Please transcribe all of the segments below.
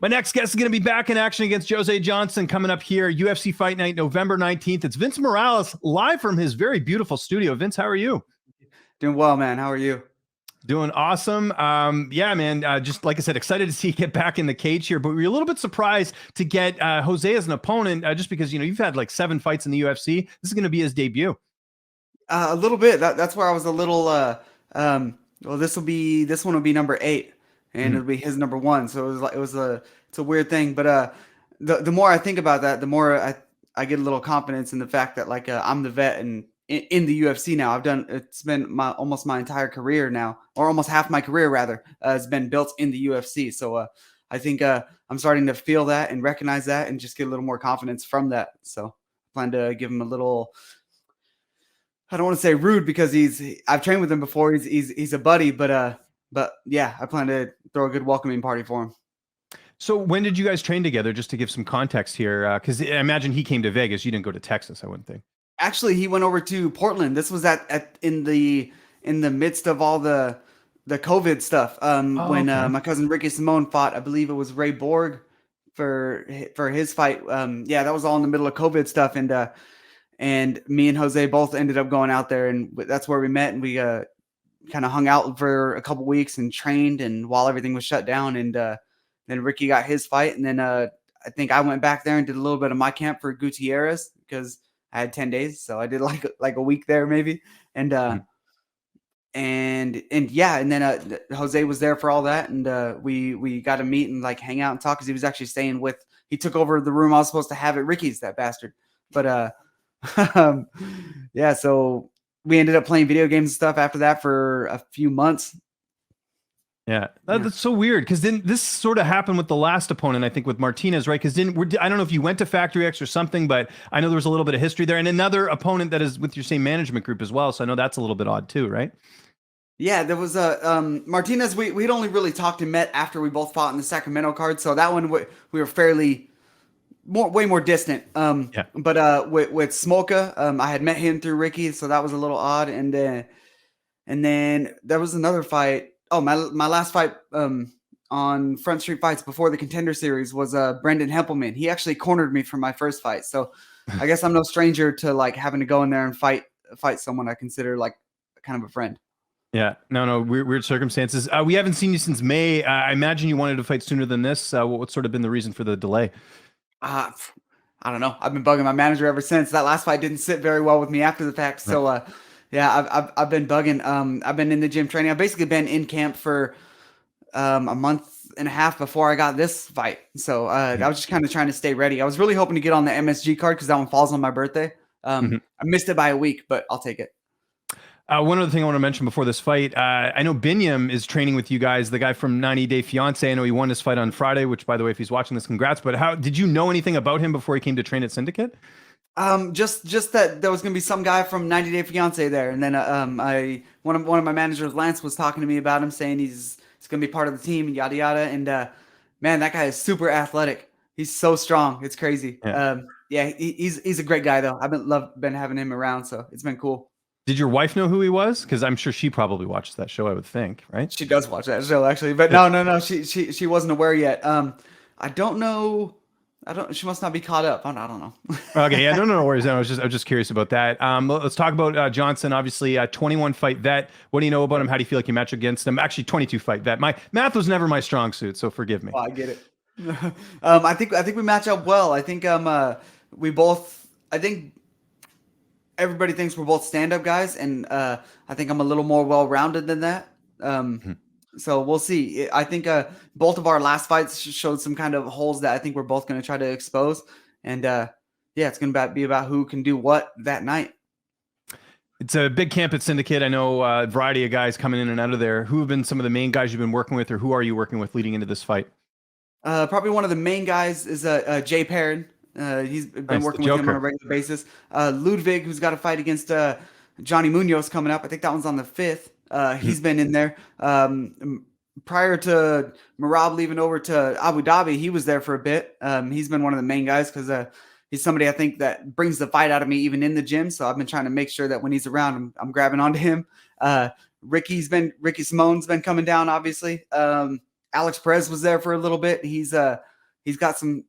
My next guest is going to be back in action against Jose Johnson coming up here, UFC Fight Night, November 19th. It's Vince Morales live from his very beautiful studio. Vince, how are you? Doing well, man. How are you? Doing awesome. Yeah, man. Just like I said, excited to see you get back in the cage here, but we're a little bit surprised to get Jose as an opponent, just because you've had like 7 fights in the UFC. This is going to be his debut. A little bit. That's where I was a little. Well, this one will be number 8, and it'll be his number 1. So it's a weird thing. But the more I think about that, the more I get a little confidence in the fact that I'm the vet and in the UFC now. It's been almost my entire career now, or almost half my career rather, has been built in the UFC. So I think I'm starting to feel that and recognize that, and just get a little more confidence from that. So I plan to give him a little. I don't want to say rude because I've trained with him before. He's a buddy, but yeah, I plan to throw a good welcoming party for him. So when did you guys train together? Just to give some context here, because I imagine he came to Vegas. You didn't go to Texas, I wouldn't think. Actually, he went over to Portland. This was in the midst of all the COVID stuff. When my cousin Ricky Simone fought, I believe it was Ray Borg for his fight. Yeah, that was all in the middle of COVID stuff, and me and Jose both ended up going out there, and that's where we met, and we kind of hung out for a couple weeks and trained, and while everything was shut down, and then Ricky got his fight, and then I think I went back there and did a little bit of my camp for Gutierrez because I had 10 days, so I did like a week there maybe, and yeah, and then Jose was there for all that, and we got to meet and hang out and talk because he was actually staying with. He took over the room I was supposed to have at Ricky's, that bastard, but yeah, so we ended up playing video games and stuff after that for a few months. Yeah, that's so weird because then this sort of happened with the last opponent, I think, with Martinez, right? Because I don't know if you went to Factory X or something, but I know there was a little bit of history there, and another opponent that is with your same management group as well. So I know that's a little bit odd too, right? Yeah, there was Martinez. We'd only really talked and met after we both fought in the Sacramento card, so that one we were way more distant. Yeah. But with Smolka, I had met him through Ricky, so that was a little odd. And then there was another fight. Oh, my last fight on Front Street Fights before the Contender Series was Brendan Hempelman. He actually cornered me for my first fight, so I guess I'm no stranger to having to go in there and fight someone I consider kind of a friend. Yeah, no, weird circumstances. We haven't seen you since May. I imagine you wanted to fight sooner than this. What's sort of been the reason for the delay? I don't know. I've been bugging my manager ever since. That last fight didn't sit very well with me after the fact. So, yeah, I've been bugging. I've been in the gym training. I've basically been in camp for a month and a half before I got this fight. So I was just kind of trying to stay ready. I was really hoping to get on the MSG card because that one falls on my birthday. I missed it by a week, but I'll take it. One other thing I want to mention before this fight, I know Binyam is training with you guys, the guy from 90 Day Fiance. I know he won his fight on Friday, which, by the way, if he's watching this, congrats. But how did you know anything about him before he came to train at Syndicate? Just that there was going to be some guy from 90 Day Fiance there. And then one of my managers, Lance, was talking to me about him, saying he's going to be part of the team and yada, yada. And man, that guy is super athletic. He's so strong. It's crazy. Yeah, he's a great guy, though. I've been having him around, so it's been cool. Did your wife know who he was? Because I'm sure she probably watched that show, I would think, right? She does watch that show, actually. But no. She wasn't aware yet. I don't know. She must not be caught up. I don't know. Okay, yeah, no worries. I was just curious about that. Let's talk about Johnson. Obviously, 21 fight vet. What do you know about him? How do you feel like you match against him? Actually, 22 fight vet. My math was never my strong suit, so forgive me. Oh, I get it. I think we match up well. I think we both. I think everybody thinks we're both stand-up guys, and I think I'm a little more well-rounded than that. So we'll see. I think both of our last fights showed some kind of holes that I think we're both going to try to expose. And yeah, it's going to be about who can do what that night. It's a big camp at Syndicate. I know a variety of guys coming in and out of there. Who have been some of the main guys you've been working with, or who are you working with leading into this fight? Probably one of the main guys is Jay Perrin. He's been working with him on a regular basis. Ludwig, who's got a fight against Johnny Munoz coming up. I think that one's on the 5th. He's been in there. Prior to Merab leaving over to Abu Dhabi, he was there for a bit. He's been one of the main guys because he's somebody I think that brings the fight out of me even in the gym. So I've been trying to make sure that when he's around, I'm grabbing onto him. Ricky Simone's been coming down, obviously. Alex Perez was there for a little bit. He's he's got some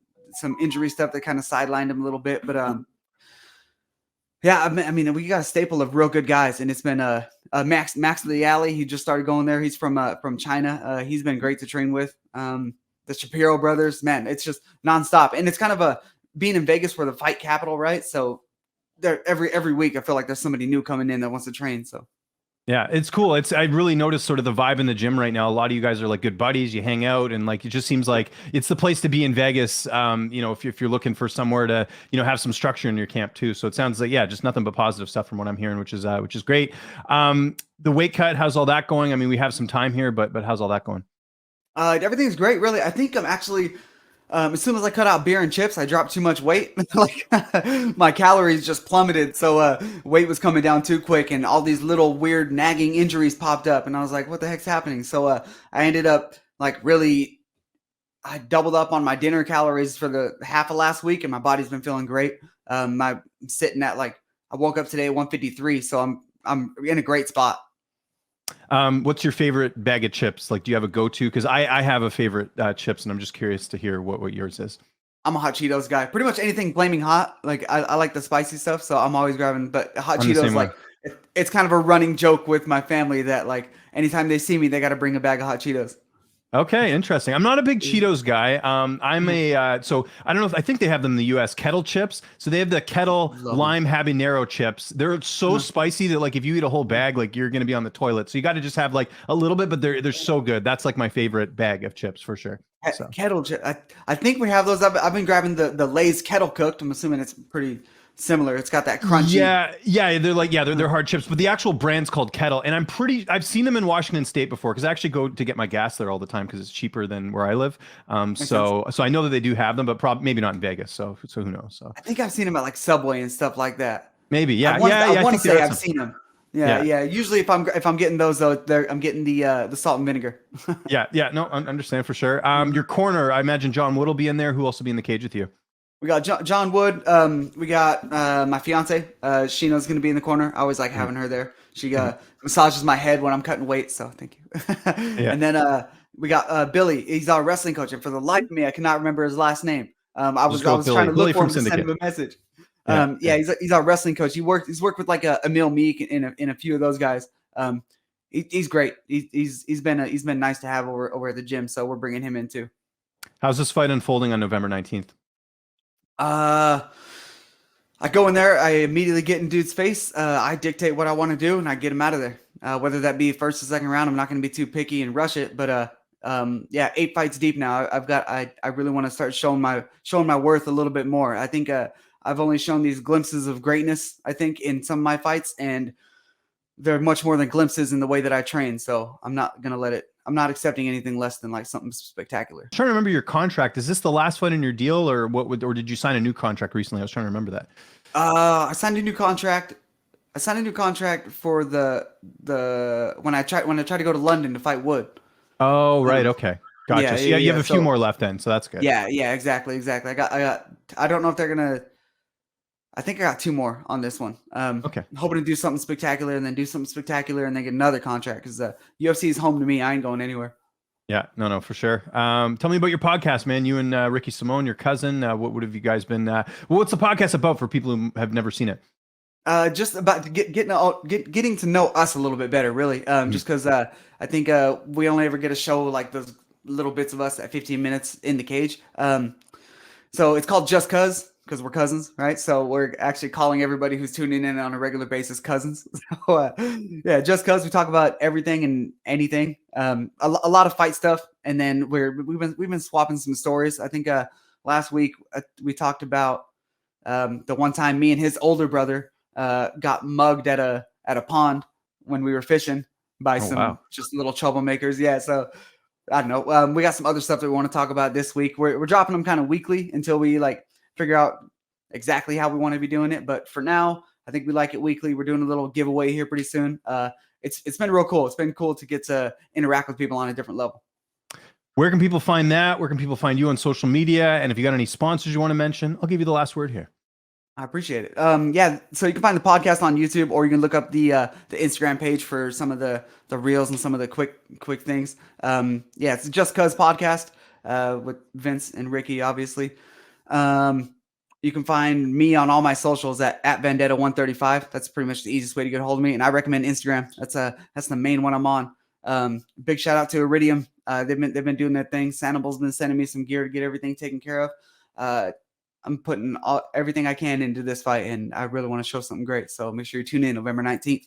injury stuff that kind of sidelined him a little bit, but yeah, I mean, we got a staple of real good guys, and it's been Max of the Alley. He just started going there. He's from China. He's been great to train with. The Shapiro brothers, man, it's just nonstop, and it's kind of being in Vegas for the fight capital, right? So there every week, I feel like there's somebody new coming in that wants to train. So Yeah, it's cool. I really noticed sort of the vibe in the gym right now. A lot of you guys are like good buddies. You hang out, and like it just seems like it's the place to be in Vegas. If you're looking for somewhere to have some structure in your camp too. So it sounds like just nothing but positive stuff from what I'm hearing, which is great. The weight cut, how's all that going? I mean, we have some time here, but how's all that going? Everything's great, really. I think I'm actually. As soon as I cut out beer and chips, I dropped too much weight. Like my calories just plummeted. So weight was coming down too quick, and all these little weird nagging injuries popped up. And I was like, what the heck's happening? So I ended up I doubled up on my dinner calories for the half of last week, and my body's been feeling great. I'm sitting at I woke up today at 153, so I'm in a great spot. What's your favorite bag of chips? Like, do you have a go-to? Because I have a favorite chips, and I'm just curious to hear what yours is. I'm a hot Cheetos guy. Pretty much anything flaming hot. Like I like the spicy stuff, so I'm always grabbing. But hot Cheetos, it's kind of a running joke with my family that anytime they see me, they got to bring a bag of hot Cheetos. Okay, interesting. I'm not a big Cheetos guy. I'm so I don't know if I think they have them in the US, kettle chips. So they have the kettle lime habanero chips. They're so spicy that if you eat a whole bag, you're going to be on the toilet. So you got to just have a little bit, but they're so good. That's my favorite bag of chips for sure. So. Kettle chip. I think we have those. I've been grabbing the Lay's kettle cooked. I'm assuming it's pretty similar. It's got that crunchy. Yeah, they're hard chips, but the actual brand's called Kettle, and I've seen them in Washington State before because I actually go to get my gas there all the time because it's cheaper than where I live. So I know that they do have them, but maybe not in Vegas. So who knows? So I think I've seen them at Subway and stuff like that. Maybe, yeah, I want to say I've seen them. Yeah. Usually, if I'm getting those though, I'm getting the salt and vinegar. yeah. No, I understand for sure. Your corner, I imagine John Wood will be in there. Who else will be in the cage with you? We got John Wood. We got my fiance. Sheena's going to be in the corner. I always like having her there. She massages my head when I'm cutting weight. So thank you. And then we got Billy. He's our wrestling coach. And for the life of me, I cannot remember his last name. I was trying to look for him to send him a message. He's our wrestling coach. He's worked with Emil Meek in a few of those guys. He's great. He's been nice to have over at the gym. So we're bringing him in too. How's this fight unfolding on November 19th? I go in there. I immediately get in dude's face. I dictate what I want to do, and I get him out of there. Whether that be first or second round, I'm not going to be too picky and rush it. But 8 fights deep now. I really want to start showing my worth a little bit more. I think I've only shown these glimpses of greatness, I think, in some of my fights, and they're much more than glimpses in the way that I train. So I'm not going to let it. I'm not accepting anything less than something spectacular. I'm trying to remember your contract. Is this the last fight in your deal, or or did you sign a new contract recently? I was trying to remember that. I signed a new contract. For the when I tried to go to London to fight Wood. Oh, right. Okay. Gotcha. So you have a few more left then. So that's good. Yeah. Exactly. I don't know if they're going to, I think I got 2 more on this one. Okay. Hoping to do something spectacular and then do something spectacular and then get another contract because UFC is home to me. I ain't going anywhere. Yeah, no, for sure. Tell me about your podcast, man. You and Ricky Simone, your cousin. What have you guys been? What's the podcast about for people who have never seen it? Just about getting to know us a little bit better, really. Just because I think we only ever get to show those little bits of us at 15 minutes in the cage. So it's called Just Cuz. Because we're cousins, right? So we're actually calling everybody who's tuning in on a regular basis cousins. So, just because we talk about everything and anything, a lot of fight stuff, and then we've been swapping some stories. I think last week we talked about the one time me and his older brother got mugged at a pond when we were fishing by just little troublemakers. Yeah, so I don't know. We got some other stuff that we want to talk about this week. We're dropping them kind of weekly until we figure out exactly how we want to be doing it. But for now, I think we like it weekly. We're doing a little giveaway here pretty soon. It's been real cool. It's been cool to get to interact with people on a different level. Where can people find that? Where can people find you on social media? And if you got any sponsors you want to mention, I'll give you the last word here. I appreciate it. So you can find the podcast on YouTube, or you can look up the Instagram page for some of the reels and some of the quick things. It's Just Cuz Podcast. with Vince and Ricky, obviously. You can find me on all my socials at Vendetta135. That's pretty much the easiest way to get a hold of me. And I recommend Instagram. That's the main one I'm on. Big shout out to Iridium. They've been doing their thing. Sanibel's been sending me some gear to get everything taken care of. I'm putting everything I can into this fight, and I really want to show something great. So make sure you tune in November 19th.